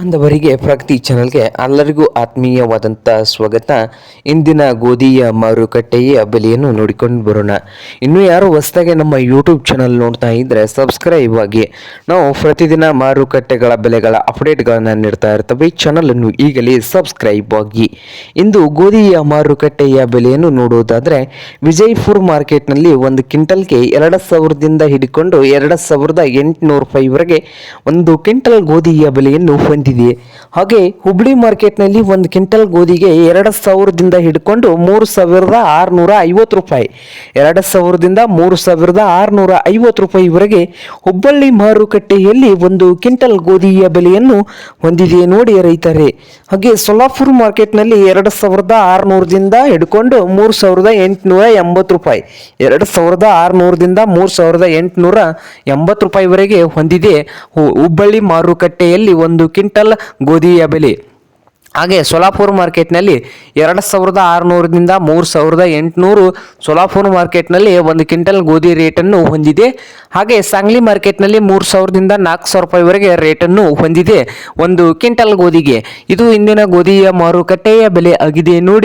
ಅಂದವರಿಗೆ ಪ್ರಗತಿ ಚಾನಲ್ಗೆ ಎಲ್ಲರಿಗೂ ಆತ್ಮೀಯವಾದಂಥ ಸ್ವಾಗತ. ಇಂದಿನ ಗೋಧಿಯ ಮಾರುಕಟ್ಟೆಯ ಬೆಲೆಯನ್ನು ನೋಡಿಕೊಂಡು ಬರೋಣ. ಇನ್ನು ಯಾರು ಹೊಸದಾಗಿ ನಮ್ಮ ಯೂಟ್ಯೂಬ್ ಚಾನಲ್ ನೋಡ್ತಾ ಇದ್ದರೆ ಸಬ್ಸ್ಕ್ರೈಬ್ ಆಗಿ. ನಾವು ಪ್ರತಿದಿನ ಮಾರುಕಟ್ಟೆಗಳ ಬೆಲೆಗಳ ಅಪ್ಡೇಟ್ಗಳನ್ನು ನೀಡ್ತಾ ಇರ್ತವೆ. ಚಾನಲನ್ನು ಈಗಲೇ ಸಬ್ಸ್ಕ್ರೈಬ್ ಆಗಿ. ಇಂದು ಗೋಧಿಯ ಮಾರುಕಟ್ಟೆಯ ಬೆಲೆಯನ್ನು ನೋಡುವುದಾದರೆ ವಿಜಯಪುರ ಮಾರ್ಕೆಟ್ನಲ್ಲಿ ಒಂದು ಕ್ವಿಂಟಲ್ಗೆ 2,000ದಿಂದ ಹಿಡಿಕೊಂಡು 2,800 ರೂಪಾಯಿವರೆಗೆ ಒಂದು ಕ್ವಿಂಟಲ್ ಗೋಧಿಯ ಬೆಲೆಯನ್ನು ಹೊಂದಿದೆ. ಹಾಗೆ ಹುಬ್ಳಿ ಮಾರ್ಕೆಟ್ನಲ್ಲಿ ಒಂದು ಕ್ವಿಂಟಲ್ ಗೋಧಿಗೆ 2,000ದಿಂದ ಹಿಡ್ಕೊಂಡು 3,650 ರೂಪಾಯಿ, 2,000ದಿಂದ 3,650 ರೂಪಾಯಿವರೆಗೆ ಹುಬ್ಬಳ್ಳಿ ಮಾರುಕಟ್ಟೆಯಲ್ಲಿ ಒಂದು ಕ್ವಿಂಟಲ್ ಗೋಧಿಯ ಬೆಲೆಯನ್ನು ಹೊಂದಿದೆ ನೋಡಿ ರೈತರೇ. ಹಾಗೆ ಸೊಲ್ಲಾಪುರ ಮಾರ್ಕೆಟ್ನಲ್ಲಿ 2,600ದಿಂದ ಹಿಡ್ಕೊಂಡು 3,880 ರೂಪಾಯಿ, 2,600ದಿಂದ 3,880 ರೂಪಾಯಿವರೆಗೆ ಹೊಂದಿದೆ ಹುಬ್ಬಳ್ಳಿ ಮಾರುಕಟ್ಟೆಯಲ್ಲಿ ಒಂದು ಕ್ವಿಂಟಲ್ ಗೋಧಿಯ ಬೆಲೆ. ಹಾಗೆ ಸೊಲ್ಲಾಪುರ ಮಾರ್ಕೆಟ್ನಲ್ಲಿ 2,600ದಿಂದ 3,800 ಸೊಲ್ಲಾಪುರ ಮಾರ್ಕೆಟ್ನಲ್ಲಿ ಒಂದು ಕ್ವಿಂಟಲ್ ಗೋಧಿ ರೇಟನ್ನು ಹೊಂದಿದೆ. ಹಾಗೆ ಸಾಂಗ್ಲಿ ಮಾರ್ಕೆಟ್ನಲ್ಲಿ 3,000ದಿಂದ 4,000 ರೂಪಾಯಿವರೆಗೆ ರೇಟನ್ನು ಹೊಂದಿದೆ ಒಂದು ಕ್ವಿಂಟಲ್ ಗೋಧಿಗೆ. ಇದು ಇಂದಿನ ಗೋಧಿಯ ಮಾರುಕಟ್ಟೆಯ ಬೆಲೆ ಆಗಿದೆ ನೋಡಿ.